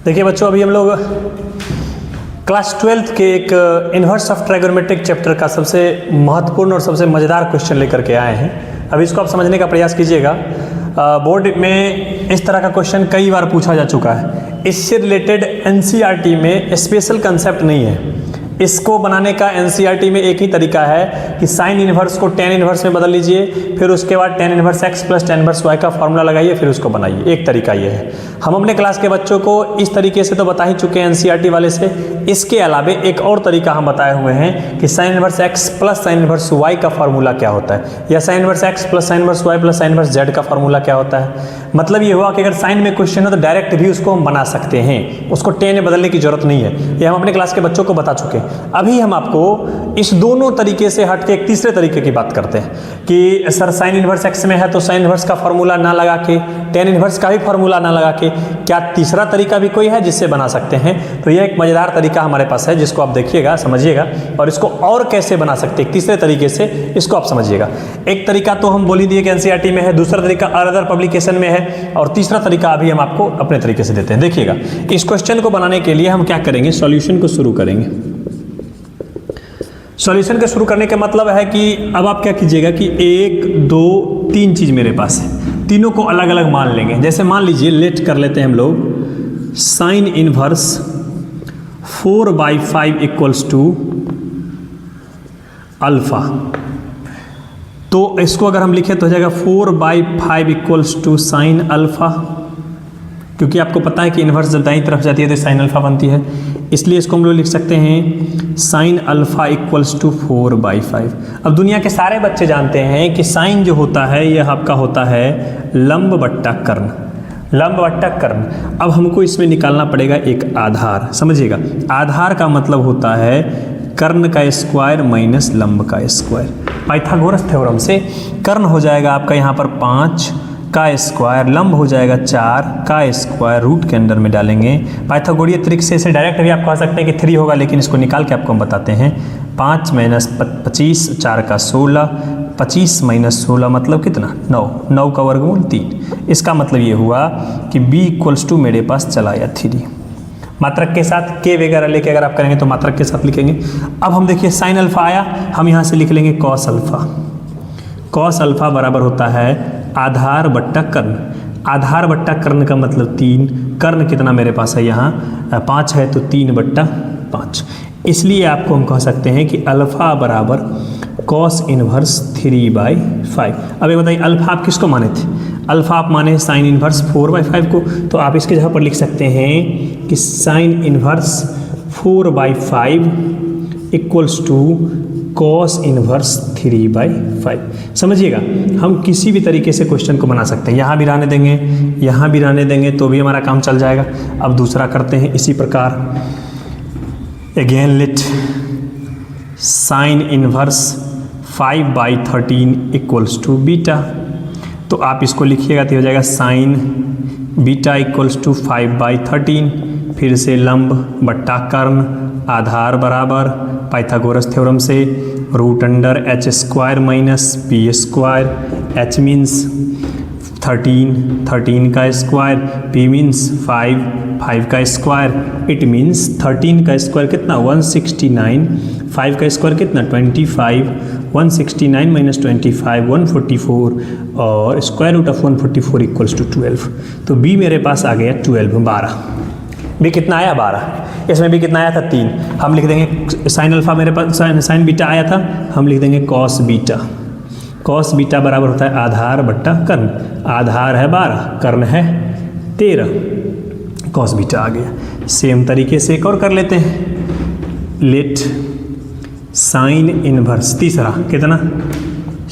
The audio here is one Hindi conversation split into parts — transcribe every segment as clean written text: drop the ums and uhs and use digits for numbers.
देखिए बच्चों, अभी हम लोग क्लास 12th के एक इन्वर्स ऑफ ट्राइगोनोमेट्रिक चैप्टर का सबसे महत्वपूर्ण और सबसे मज़ेदार क्वेश्चन लेकर के आए हैं। अभी इसको आप समझने का प्रयास कीजिएगा। बोर्ड में इस तरह का क्वेश्चन कई बार पूछा जा चुका है। इससे रिलेटेड एनसीईआरटी में स्पेशल कंसेप्ट नहीं है। इसको बनाने का एनसीईआरटी में एक ही तरीका है कि साइन इन्वर्स को टेन इन्वर्स में बदल लीजिए, फिर उसके बाद tan inverse x plus tan inverse y का फॉर्मूला लगाइए, फिर उसको बनाइए। एक तरीका ये है। हम अपने क्लास के बच्चों को इस तरीके से तो बता ही चुके हैं एनसीईआरटी वाले से। इसके अलावे एक और तरीका हम बताए हुए हैं कि sine inverse x plus sine inverse y का फॉर्मूला क्या होता है, या sine inverse x plus sine inverse y plus sine inverse z का फॉर्मूला क्या होता है। मतलब ये हुआ कि अगर साइन में क्वेश्चन हो तो डायरेक्ट भी उसको हम बना सकते हैं, उसको टेन में बदलने की जरूरत नहीं है। ये हम अपने क्लास के बच्चों को बता चुके हैं। अभी हम आपको इस दोनों तरीके से हट के एक तीसरे तरीके की बात करते हैं कि सर साइन इन्वर्स एक्स में है तो साइन इन्वर्स का फॉर्मूला ना लगा के, टेन इन्वर्स का भी फॉर्मूला ना लगा के, क्या तीसरा तरीका भी कोई है जिससे बना सकते हैं? तो यह एक मजेदार तरीका हमारे पास है, जिसको आप देखिएगा, समझिएगा, और इसको और कैसे बना सकते हैं तीसरे तरीके से, इसको आप समझिएगा। एक तरीका तो हम बोल ही दिए कि एनसीईआरटी में है, दूसरा तरीका अदर पब्लिकेशन में है, और तीसरा तरीका अभी हम आपको अपने तरीके से देते हैं। देखिएगा, इस क्वेश्चन को बनाने के लिए हम क्या करेंगे, सॉल्यूशन को शुरू करेंगे। सॉल्यूशन के शुरू करने का मतलब है कि अब आप क्या कीजिएगा कि एक दो तीन चीज़ मेरे पास है, तीनों को अलग अलग मान लेंगे। जैसे मान लीजिए, लेट कर लेते हैं हम लोग sine inverse 4/5 equals to alpha. तो इसको अगर हम लिखें तो हो जाएगा 4/5 इक्वल्स टू साइन अल्फा, क्योंकि आपको पता है कि इन्वर्स जब दाईं तरफ जाती है तो साइन अल्फा बनती है, इसलिए इसको हम लोग लिख सकते हैं साइन अल्फा इक्वल्स टू 4/5। अब दुनिया के सारे बच्चे जानते हैं कि साइन जो होता है यह आपका होता है लंब बट्टा कर्ण, लंब बट्टा कर्ण। अब हमको इसमें निकालना पड़ेगा एक आधार। समझिएगा, आधार का मतलब होता है कर्ण का स्क्वायर माइनस लंब का स्क्वायर। पाइथागोरस थ्योरम से कर्ण हो जाएगा आपका यहाँ पर 5 का स्क्वायर, लंब हो जाएगा 4 का स्क्वायर, रूट के अंदर में डालेंगे। पाइथागोरियन ट्रिक से इसे डायरेक्ट भी आप कह सकते हैं कि 3 होगा, लेकिन इसको निकाल के आपको हम बताते हैं। 5 माइनस 25, 4 का 16, 25 माइनस 16 मतलब कितना, 9, 9 का वर्गमूल 3। इसका मतलब ये हुआ कि b इक्वल्स टू मेरे पास चला आया 3। मात्रक के साथ के वगैरह लेके अगर आप करेंगे तो मात्रक के साथ लिखेंगे। अब हम देखिए साइन अल्फा आया, हम यहाँ से लिख लेंगे कॉस अल्फा। कॉस अल्फा बराबर होता है आधार बट्टा कर्ण। आधार बट्टा कर्ण का मतलब 3, कर्ण कितना मेरे पास है यहाँ 5 है, तो 3/5। इसलिए आपको हम कह सकते हैं कि अल्फा बराबर कॉस इनवर्स 3/5। अब ये बताइए, अल्फा आप किसको माने थे? अल्फा आप माने साइन इनवर्स 4/5 को, तो आप इसके जगह पर लिख सकते हैं कि sine inverse 4/5 equals to cos inverse 3/5। समझिएगा, हम किसी भी तरीके से क्वेश्चन को बना सकते हैं। यहाँ भी रहने देंगे, यहाँ भी रहने देंगे, तो भी हमारा काम चल जाएगा। अब दूसरा करते हैं इसी प्रकार। Again let sine inverse 5/13 equals to beta. तो आप इसको लिखिएगा तो हो जाएगा साइन बीटा इक्वल्स टू 5/13, फिर से लंब बट्टा कर्ण, आधार बराबर पाइथागोरस थ्योरम से root under h square minus p square. h means 13, 13 का स्क्वायर, p मीन्स 5, 5 का स्क्वायर। इट मीन्स 13 का स्क्वायर कितना 169, 5 का स्क्वायर कितना 25, 169 माइनस 25 144, और square root of 144 equals to 12। तो b मेरे पास आ गया 12 बी कितना आया 12। इसमें भी कितना आया था 3। हम लिख देंगे साइन अल्फा मेरे पास साइन बीटा आया था, हम लिख देंगे कॉस बीटा। कॉस बीटा बराबर होता है आधार बट्टा कर्ण। आधार है 12, कर्ण है 13, कॉस बीटा आ गया। सेम तरीके से एक और कर लेते हैं। लेट साइन इनवर्स तीसरा कितना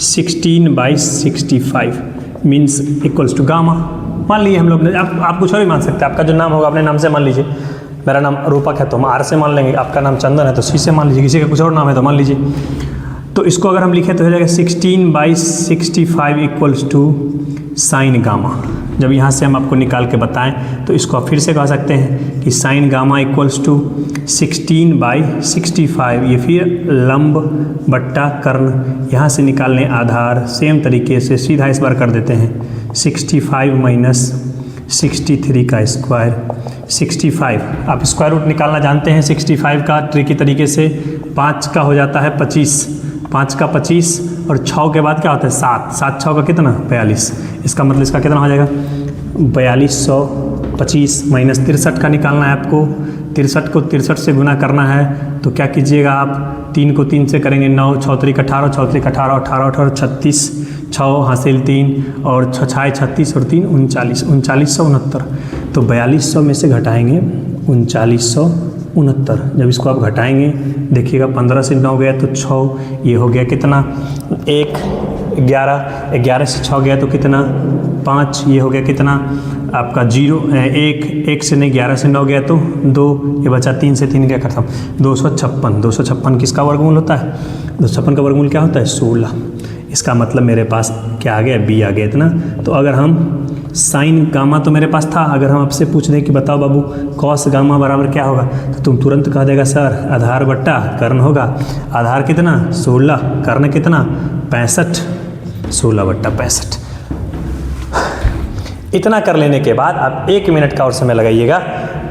16/65 मीन्स इक्वल्स टू गामा। मान लीजिए हम लोग ने, आप कुछ और भी मान सकते हैं। आपका जो नाम होगा अपने नाम से मान लीजिए। मेरा नाम रूपक है तो हम आर से मान लेंगे, आपका नाम चंदन है तो सी से मान लीजिए, किसी का कुछ और नाम है तो मान लीजिए। तो इसको अगर हम लिखें तो हो जाएगा 16/65 इक्वल्स टू साइन गामा। जब यहाँ से हम आपको निकाल के बताएं तो इसको आप फिर से कह सकते हैं कि साइन गामा इक्वल्स टू 16/65। ये फिर लंब बट्टा कर्ण, यहाँ से निकालने आधार। सेम तरीके से सीधा इस बार कर देते हैं 65 माइनस 63 का स्क्वायर 65। आप स्क्वायर रूट निकालना जानते हैं 65 का ट्रिकी तरीके से। 5 का हो जाता है 25, 5 का 25 और 6 के बाद क्या होता है 7, 7 6 का कितना 42। इसका मतलब इसका कितना हो जाएगा 4225 माइनस 63 का निकालना है आपको। 63 को 63 से गुना करना है तो क्या कीजिएगा आप 3 को 3 से करेंगे 9, 6 3 18, 6 3 18, 18 18 36, 6 हासिल 3 और 6 36 और 3 39, 3969। तो 4200 में से घटाएंगे 3969। जब इसको आप घटाएंगे देखिएगा 15 से 9 गया तो 6, ये हो गया कितना 1, 11, 11 से 6 गया तो कितना 5, ये हो गया कितना आपका 0, 1 से नहीं 11 से 9 गया तो 2, ये बचा 3 से 3 क्या करता हूँ 256। 256 किसका वर्गमूल होता है 256 का वर्गमूल क्या होता है 16। इसका मतलब मेरे पास क्या आ गया बी आ गया इतना। तो अगर हम साइन गामा तो मेरे पास था, अगर हम आपसे पूछ दें कि बताओ बाबू कॉस गामा बराबर क्या होगा तो तुम तुरंत कह देगा सर आधार बट्टा कर्ण होगा। आधार कितना 16, कर्ण कितना 65, 16 बट्टा 65। इतना कर लेने के बाद आप 1 मिनट का और समय लगाइएगा।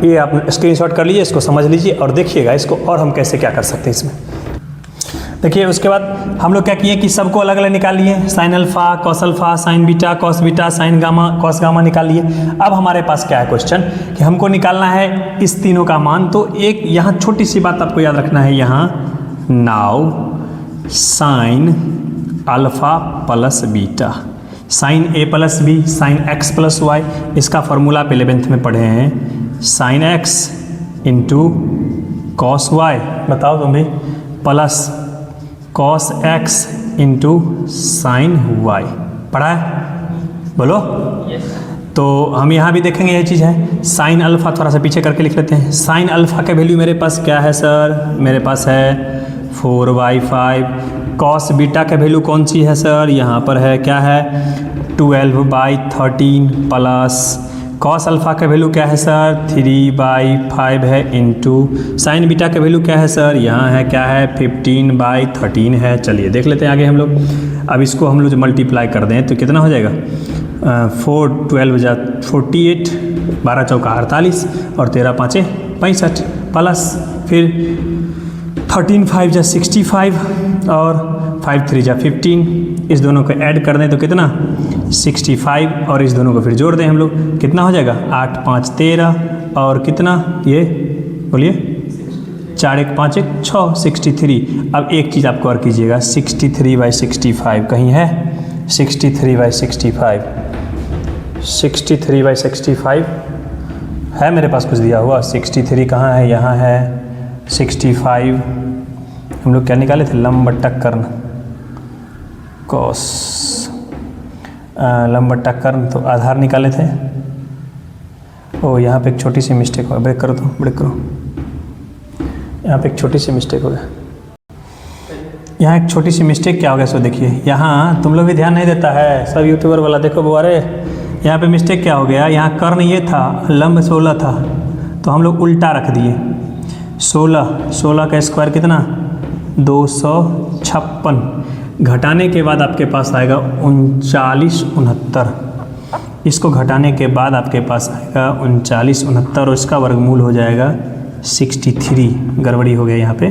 ये आप स्क्रीनशॉट कर लीजिए, इसको समझ लीजिए और देखिएगा इसको और हम कैसे क्या कर सकते हैं इसमें। देखिए उसके बाद हम लोग क्या किए कि सबको अलग अलग निकाल लिए, sine alpha cos alpha sign beta cos beta sine gamma cos gamma निकाल लिए। अब हमारे पास क्या है क्वेश्चन कि हमको निकालना है इस तीनों का मान। तो एक यहाँ छोटी सी बात आपको याद रखना है, यहाँ now sine alpha plus beta sine A plus B sine X plus Y, इसका फॉर्मूला आप 11th में पढ़े हैं। Sine X into cos Y, बताओ तुम भी, plus cos X into sine Y, पढ़ा है बोलो। तो हम यहाँ भी देखेंगे ये चीज़ है। साइन अल्फा थोड़ा सा पीछे करके लिख लेते हैं। साइन अल्फा का वैल्यू मेरे पास क्या है सर, मेरे पास है 4/5। कॉस बीटा का वैल्यू कौन सी है सर, यहाँ पर है क्या है 12/13 प्लस कॉस अल्फा का वैल्यू क्या है सर 3/5 है इंटू साइन बीटा का वैल्यू क्या है सर, यहाँ है क्या है 15/13 है। चलिए देख लेते हैं आगे हम लोग। अब इसको हम लोग मल्टीप्लाई कर दें तो कितना हो जाएगा 4 12 48, 12 चौका 48 और 13 5 65 प्लस फिर 13 5 65 और 5 3 15। इस दोनों को ऐड कर दें तो कितना 65 और इस दोनों को फिर जोड़ दें हम लोग, कितना हो जाएगा 8 5 13 और कितना ये बोलिए 4 1 5 1 6 63। अब एक चीज़ आपको और कीजिएगा 63/65 कहीं है 63/65, 63/65 है मेरे पास कुछ दिया हुआ। 63 कहाँ है, यहाँ है 65। हम लोग क्या निकाले थे लंब बट्टा कर्ण कॉस, लंब बट्टा कर्ण तो आधार निकाले थे। ओ यहाँ पे एक छोटी सी मिस्टेक हो गई, ब्रेक करो तो ब्रेक करो, यहाँ पे एक छोटी सी मिस्टेक हो गया। यहाँ एक छोटी सी मिस्टेक क्या हो गया सो देखिए, यहाँ तुम लोग भी ध्यान नहीं देता है सब यूट्यूबर वाला, देखो वो अरे यहाँ पे मिस्टेक क्या हो गया, यहाँ कर्ण ये था लंब 16 था तो हम लोग उल्टा रख दिए। 16 का स्क्वायर कितना 256, घटाने के बाद आपके पास आएगा 3969। इसको घटाने के बाद आपके पास आएगा 3969 और इसका वर्गमूल हो जाएगा 63। गड़बड़ी हो गया यहाँ पे,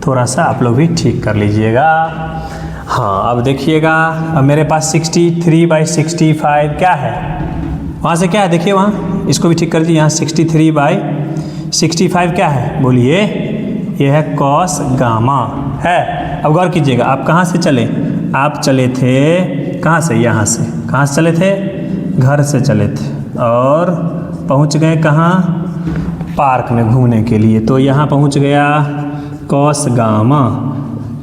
थोड़ा सा आप लोग भी ठीक कर लीजिएगा। हाँ अब देखिएगा, अब मेरे पास 63/65 क्या है, वहाँ से क्या है देखिए, वहाँ इसको भी ठीक कर दीजिए। यहाँ 63/65 क्या है बोलिए, ये है कॉस गामा है। अब गौर कीजिएगा, आप कहाँ से चले, आप चले थे कहाँ से, यहाँ से, कहाँ से चले थे घर से चले थे और पहुँच गए कहाँ पार्क में घूमने के लिए। तो यहाँ पहुँच गया कॉस गामा,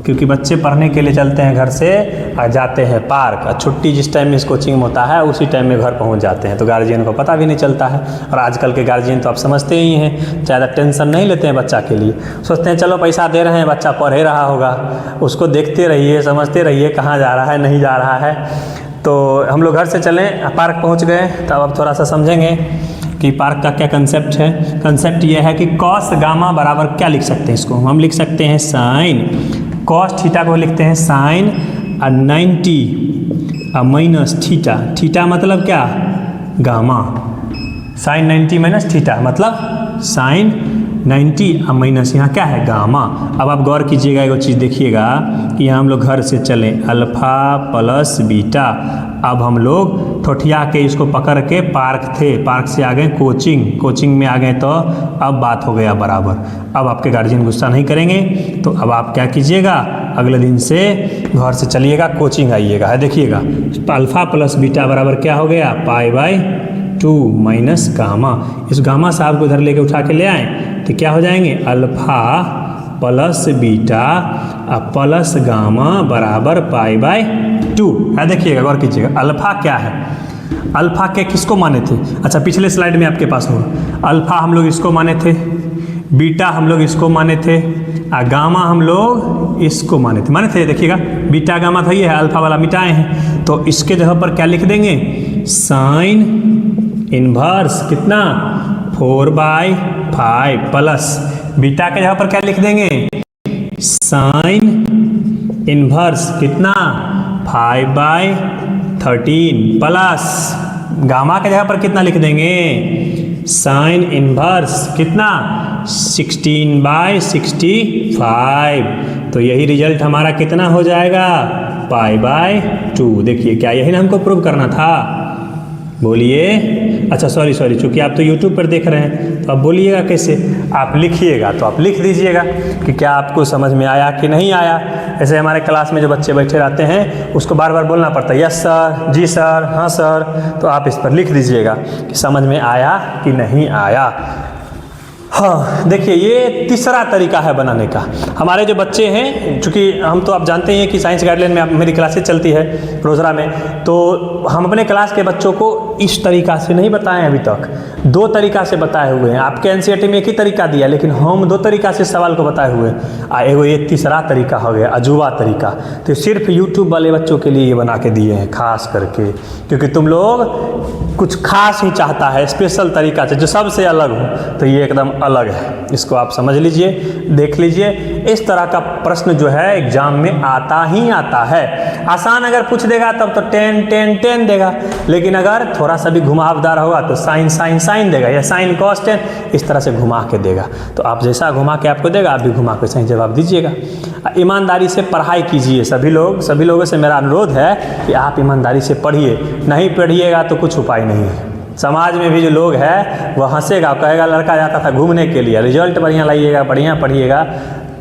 क्योंकि बच्चे पढ़ने के लिए चलते हैं घर से और जाते हैं पार्क, और छुट्टी जिस टाइम में इस कोचिंग में होता है उसी टाइम में घर पहुंच जाते हैं, तो गार्जियन को पता भी नहीं चलता है। और आजकल के गार्जियन तो आप समझते ही हैं, ज़्यादा टेंशन नहीं लेते हैं बच्चा के लिए, सोचते हैं चलो पैसा दे रहे हैं बच्चा पढ़ रहा होगा, उसको देखते रहिए समझते रहिए कहाँ जा रहा है नहीं जा रहा है। तो हम लोग घर से चलें पार्क पहुँच गए, तो अब थोड़ा सा समझेंगे कि पार्क का क्या कंसेप्ट है। कंसेप्ट ये है कि कॉस गामा बराबर क्या लिख सकते हैं, इसको हम लिख सकते हैं साइन कॉस थीटा को लिखते हैं साइन 90 माइनस थीटा, थीटा मतलब क्या गामा, साइन 90 माइनस थीटा, मतलब साइन 90 अब माइनस यहाँ क्या है गामा। अब आप गौर कीजिएगा, एक चीज़ देखिएगा कि यहाँ हम लोग घर से चलें अल्फ़ा प्लस बीटा। अब हम लोग ठोठिया के इसको पकड़ के पार्क थे, पार्क से आ गए कोचिंग में आ गए, तो अब बात हो गया बराबर। अब आपके गार्जियन गुस्सा नहीं करेंगे, तो अब आप क्या कीजिएगा, अगले दिन से घर से चलिएगा, कोचिंग आइएगा। है देखिएगा, अल्फ़ा प्लस बीटा बराबर क्या हो गया, π/2 माइनस गामा। इस गामा साहब को इधर लेके उठा के ले आए तो क्या हो जाएंगे, alpha plus beta plus gamma बराबर π/2। है देखिएगा, गौर कीजिएगा, अल्फ़ा क्या है, अल्फ़ा के किसको माने थे, अच्छा पिछले स्लाइड में आपके पास होगा, अल्फ़ा हम लोग इसको माने थे, बीटा हम लोग इसको माने थे, गामा हम लोग इसको माने थे। देखिएगा बीटा गामा था, ये है अल्फ़ा वाला मिटाए हैं, तो इसके जगह पर क्या लिख देंगे, साइन इन्वर्स कितना 4/5 प्लस बीटा के जगह पर क्या लिख देंगे, साइन इन्वर्स कितना 5/13 प्लस गामा के जगह पर कितना लिख देंगे, साइन इन्वर्स कितना 16/65। तो यही रिजल्ट हमारा कितना हो जाएगा, π/2। देखिए क्या यही ना हमको प्रूव करना था, बोलिए। अच्छा सॉरी चूँकि आप तो YouTube पर देख रहे हैं तो आप बोलिएगा कैसे, आप लिखिएगा तो आप लिख दीजिएगा कि क्या आपको समझ में आया कि नहीं आया। ऐसे हमारे क्लास में जो बच्चे बैठे रहते हैं उसको बार बार बोलना पड़ता है, यस सर, जी सर, हाँ सर, तो आप इस पर लिख दीजिएगा कि समझ में आया कि नहीं आया। हाँ देखिए, ये तीसरा तरीका है बनाने का। हमारे जो बच्चे हैं, चूँकि हम तो आप जानते हैं कि साइंस गाइडलाइन में मेरी क्लासेस चलती है रोजरा में, तो हम अपने क्लास के बच्चों को इस तरीका से नहीं बताएं अभी तक, दो तरीका से बताए हुए हैं। आपके एनसीईआरटी में एक ही तरीका दिया, लेकिन हम दो तरीका से सवाल को बताए हुए हैं। एगो ये तीसरा तरीका हो गया, अजूबा तरीका, तो सिर्फ यूट्यूब वाले बच्चों के लिए ये बना के दिए हैं खास करके, क्योंकि तुम लोग कुछ खास ही चाहता है, स्पेशल तरीका से जो सबसे अलग हो, तो ये एकदम अलग है। इसको आप समझ लीजिए, देख लीजिए। इस तरह का प्रश्न जो है एग्जाम में आता ही आता है। आसान अगर पूछ देगा तब तो 10 देगा, लेकिन अगर थोड़ा सा भी घुमावदार होगा तो साइन देगा, या साइन कॉस 10, इस तरह से घुमा के देगा। तो आप जैसा घुमा के आपको देगा, आप भी घुमा के सही जवाब दीजिएगा। ईमानदारी से पढ़ाई कीजिए सभी लोगों से मेरा अनुरोध है कि आप ईमानदारी से पढ़िए। नहीं पढ़िएगा तो कुछ उपाय नहीं है। समाज में भी जो लोग हैं वह हंसेगा, कहेगा लड़का जाता था घूमने के लिए, रिजल्ट बढ़िया लाइएगा, बढ़िया पढ़िएगा,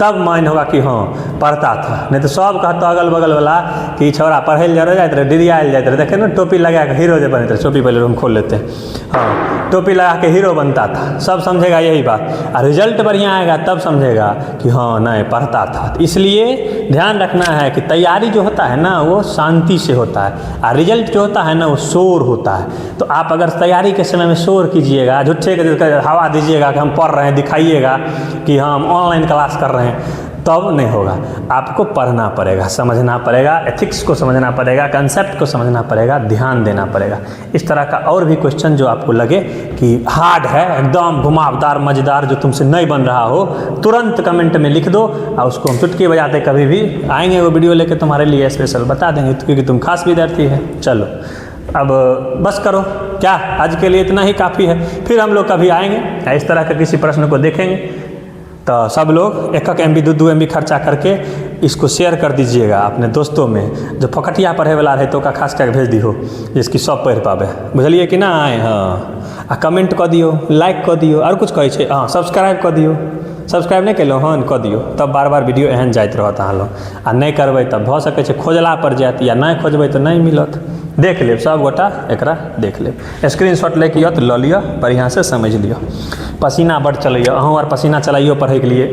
तब मान होगा कि हाँ पढ़ता था। नहीं तो सब कहता अगल बगल वाला कि छौड़ा पढ़े जा रहे जाते रहे, डिरियाल जाते रहे, देखे ना टोपी लगा के हीरो जो बनते रहे, टोपी पहले रूम खोल लेते हैं, हाँ टोपी लगा के हीरो बनता था, सब समझेगा यही बात। और रिजल्ट बढ़िया आएगा तब समझेगा कि हाँ नहीं पढ़ता था। इसलिए ध्यान रखना है कि तैयारी जो होता है ना वो शांति से होता है, और रिजल्ट जो होता है ना वो शोर होता है। तो आप अगर तैयारी के समय में शोर कीजिएगा, झूठे के हवा दीजिएगा कि हम पढ़ रहे हैं, दिखाइएगा कि हम ऑनलाइन क्लास कर रहे हैं, तब नहीं होगा। आपको पढ़ना पड़ेगा, समझना पड़ेगा, एथिक्स को समझना पड़ेगा, कंसेप्ट को समझना पड़ेगा, ध्यान देना पड़ेगा। इस तरह का और भी क्वेश्चन जो आपको लगे कि हार्ड है, एकदम घुमावदार मज़ेदार, जो तुमसे नहीं बन रहा हो, तुरंत कमेंट में लिख दो और उसको हम चुटकी बजाते कभी भी आएंगे वो वीडियो लेके तुम्हारे लिए स्पेशल बता देंगे, क्योंकि तुम खास विद्यार्थी है। चलो अब बस करो, क्या आज के लिए इतना ही काफ़ी है। फिर हम लोग कभी आएंगे इस तरह के किसी प्रश्न को देखेंगे, तो सब लोग 1 MB 2 MB खर्चा करके इसको शेयर कर दीजिएगा अपने दोस्तों में। जो फकटिया पढ़े वाला रहे तो का खास करके भेज दिहो, जिसकी सब पढ़ पावे, बुझलिए कि ना आए। हाँ आ कमेंट कऽ दियो, लाइक कऽ दियो, और कुछ कहै छै, हाँ सब्सक्राइब कऽ दियो। सब्सक्राइब नहीं केलहुँ हन कऽ दियो, तब बार बार वीडियो एहन जाइत रहत अहाँ लोग। आ नहीं करबै तब भऽ सकै छै खोजला पर जायत, या नहीं खोजबै तो नहीं मिलत। देख लेब, सब गोटा एकरा देख लेब, स्क्रीनशॉट लेके तो लऽ लिअ, बढ़िया से समझ लिअ। पसीना बड़ चलैए, अहूँ आर पसीना चलाइयो पढ़ै के लिए।